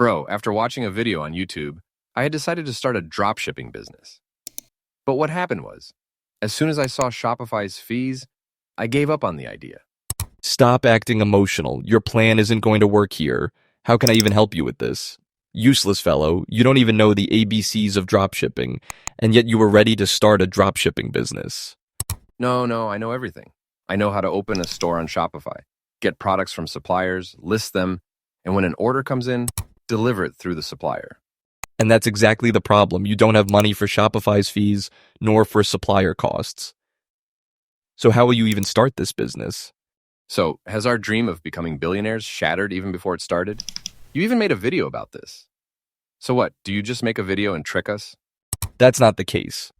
Bro, after watching a video on YouTube, I had decided to start a dropshipping business. But what happened was, as soon as I saw Shopify's fees, I gave up on the idea. Stop acting emotional. Your plan isn't going to work here. How can I even help you with this? Useless fellow, you don't even know the ABCs of dropshipping, and yet you were ready to start a dropshipping business. No, I know everything. I know how to open a store on Shopify, get products from suppliers, list them, and when an order comes in, deliver it through the supplier. And that's exactly the problem. You don't have money for Shopify's fees, nor for supplier costs. So how will you even start this business? So, has our dream of becoming billionaires shattered even before it started? You even made a video about this. So what, do you just make a video and trick us? That's not the case.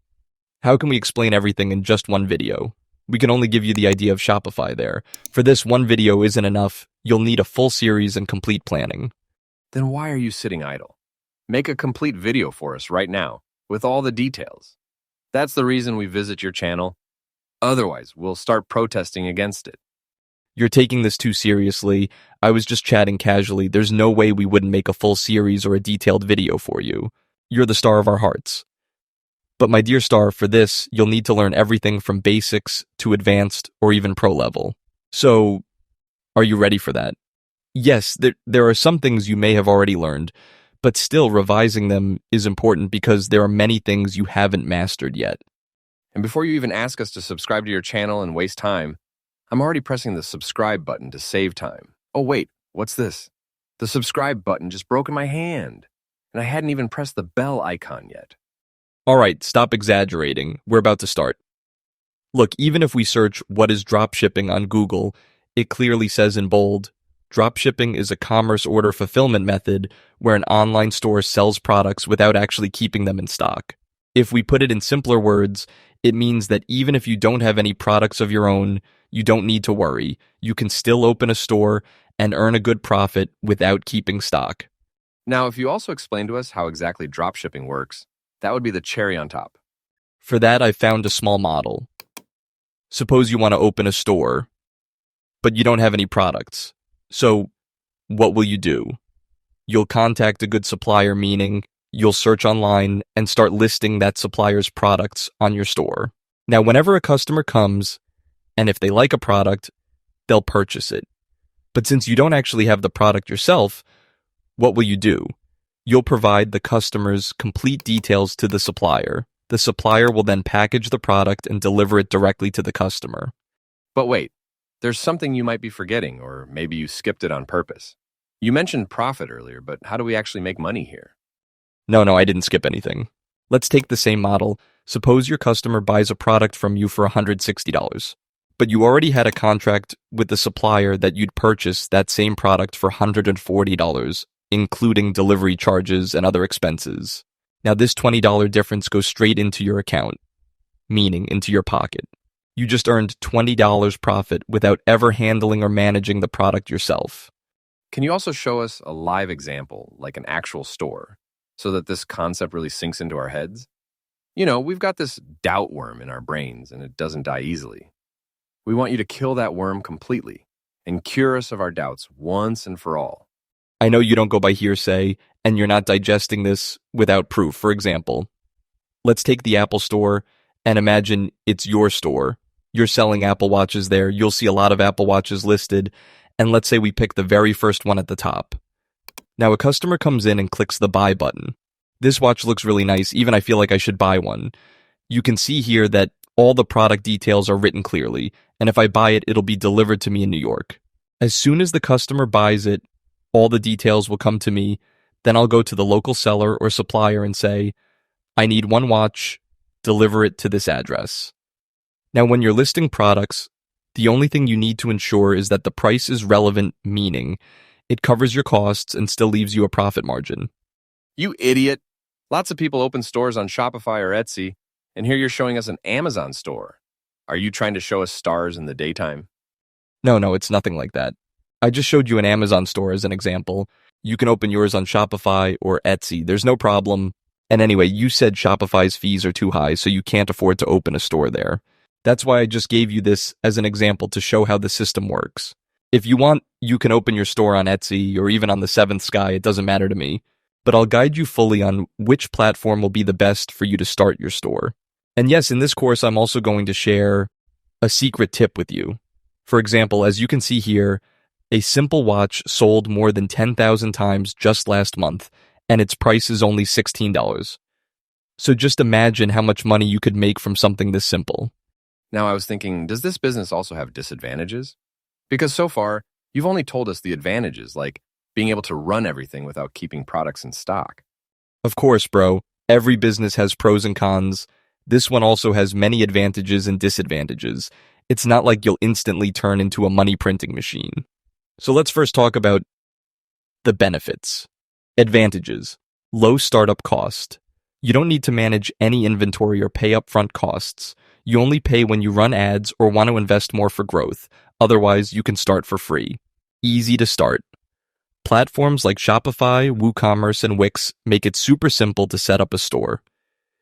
How can we explain everything in just one video? We can only give you the idea of Shopify there. For this, one video isn't enough. You'll need a full series and complete planning. Then why are you sitting idle? Make a complete video for us right now, with all the details. That's the reason we visit your channel. Otherwise, we'll start protesting against it. You're taking this too seriously. I was just chatting casually. There's no way we wouldn't make a full series or a detailed video for you. You're the star of our hearts. But my dear star, for this, you'll need to learn everything from basics to advanced or even pro level. So, are you ready for that? Yes, there are some things you may have already learned, but still revising them is important because there are many things you haven't mastered yet. And before you even ask us to subscribe to your channel and waste time, I'm already pressing the subscribe button to save time. Oh wait, what's this? The subscribe button just broke in my hand, and I hadn't even pressed the bell icon yet. Alright, stop exaggerating. We're about to start. Look, even if we search what is dropshipping on Google, it clearly says in bold, dropshipping is a commerce order fulfillment method where an online store sells products without actually keeping them in stock. If we put it in simpler words, it means that even if you don't have any products of your own, you don't need to worry. You can still open a store and earn a good profit without keeping stock. Now, if you also explain to us how exactly dropshipping works, that would be the cherry on top. For that, I found a small model. Suppose you want to open a store, but you don't have any products. So, what will you do? You'll contact a good supplier, meaning you'll search online and start listing that supplier's products on your store. Now, whenever a customer comes, and if they like a product, they'll purchase it. But since you don't actually have the product yourself, what will you do? You'll provide the customer's complete details to the supplier. The supplier will then package the product and deliver it directly to the customer. But wait, there's something you might be forgetting, or maybe you skipped it on purpose. You mentioned profit earlier, but how do we actually make money here? No, I didn't skip anything. Let's take the same model. Suppose your customer buys a product from you for $160. But you already had a contract with the supplier that you'd purchase that same product for $140, including delivery charges and other expenses. Now this $20 difference goes straight into your account, meaning into your pocket. You just earned $20 profit without ever handling or managing the product yourself. Can you also show us a live example, like an actual store, so that this concept really sinks into our heads? You know, we've got this doubt worm in our brains, and it doesn't die easily. We want you to kill that worm completely and cure us of our doubts once and for all. I know you don't go by hearsay, and you're not digesting this without proof. For example, let's take the Apple Store and imagine it's your store. You're selling Apple Watches there. You'll see a lot of Apple Watches listed, and let's say we pick the very first one at the top. Now a customer comes in and clicks the buy button. This watch looks really nice. Even I feel like I should buy one. You can see here that all the product details are written clearly, and if I buy it, it'll be delivered to me in New York. As soon as the customer buys it, all the details will come to me. Then I'll go to the local seller or supplier and say, I need one watch, deliver it to this address. Now, when you're listing products, the only thing you need to ensure is that the price is relevant, meaning it covers your costs and still leaves you a profit margin. You idiot! Lots of people open stores on Shopify or Etsy, and here you're showing us an Amazon store. Are you trying to show us stars in the daytime? No, it's nothing like that. I just showed you an Amazon store as an example. You can open yours on Shopify or Etsy. There's no problem. And anyway, you said Shopify's fees are too high, so you can't afford to open a store there. That's why I just gave you this as an example to show how the system works. If you want, you can open your store on Etsy or even on the seventh sky, it doesn't matter to me. But I'll guide you fully on which platform will be the best for you to start your store. And yes, in this course, I'm also going to share a secret tip with you. For example, as you can see here, a simple watch sold more than 10,000 times just last month, and its price is only $16. So just imagine how much money you could make from something this simple. Now, I was thinking, does this business also have disadvantages? Because so far, you've only told us the advantages, like being able to run everything without keeping products in stock. Of course, bro, every business has pros and cons. This one also has many advantages and disadvantages. It's not like you'll instantly turn into a money printing machine. So let's first talk about the benefits. Advantages. Low startup cost. You don't need to manage any inventory or pay upfront costs. You only pay when you run ads or want to invest more for growth. Otherwise, you can start for free. Easy to start. Platforms like Shopify, WooCommerce, and Wix make it super simple to set up a store.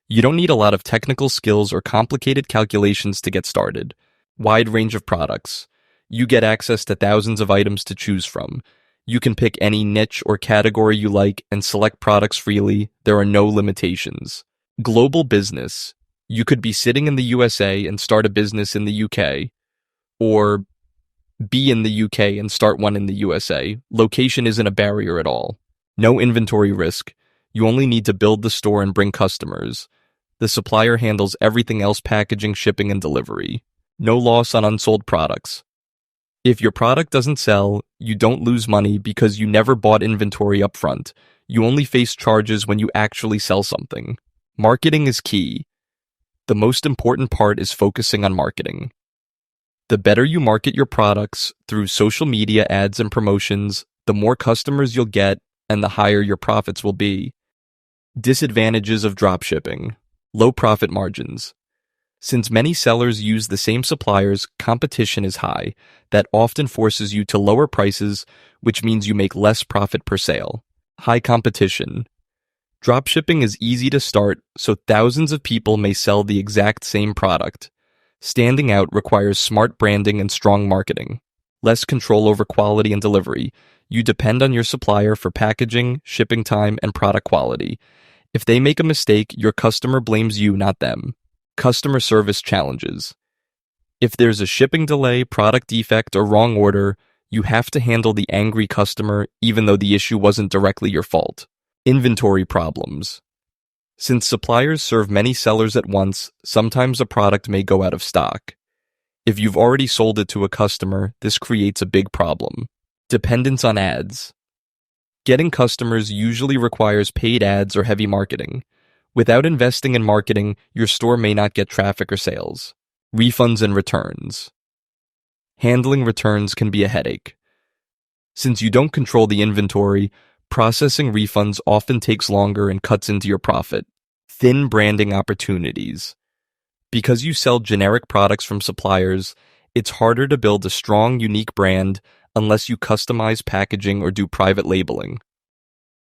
You don't need a lot of technical skills or complicated calculations to get started. Wide range of products. You get access to thousands of items to choose from. You can pick any niche or category you like and select products freely. There are no limitations. Global business. You could be sitting in the USA and start a business in the UK, or be in the UK and start one in the USA. Location isn't a barrier at all. No inventory risk. You only need to build the store and bring customers. The supplier handles everything else: packaging, shipping, and delivery. No loss on unsold products. If your product doesn't sell, you don't lose money because you never bought inventory up front. You only face charges when you actually sell something. Marketing is key. The most important part is focusing on marketing. The better you market your products through social media ads and promotions, the more customers you'll get and the higher your profits will be. Disadvantages of dropshipping. Low profit margins. Since many sellers use the same suppliers, competition is high. That often forces you to lower prices, which means you make less profit per sale. High competition. Dropshipping is easy to start, so thousands of people may sell the exact same product. Standing out requires smart branding and strong marketing. Less control over quality and delivery. You depend on your supplier for packaging, shipping time, and product quality. If they make a mistake, your customer blames you, not them. Customer service challenges. If there's a shipping delay, product defect, or wrong order, you have to handle the angry customer even though the issue wasn't directly your fault. Inventory problems. Since suppliers serve many sellers at once, sometimes a product may go out of stock. If you've already sold it to a customer, this creates a big problem. Dependence on ads. Getting customers usually requires paid ads or heavy marketing. Without investing in marketing, your store may not get traffic or sales. Refunds and returns. Handling returns can be a headache. Since you don't control the inventory, processing refunds often takes longer and cuts into your profit. Thin branding opportunities. Because you sell generic products from suppliers, it's harder to build a strong, unique brand unless you customize packaging or do private labeling.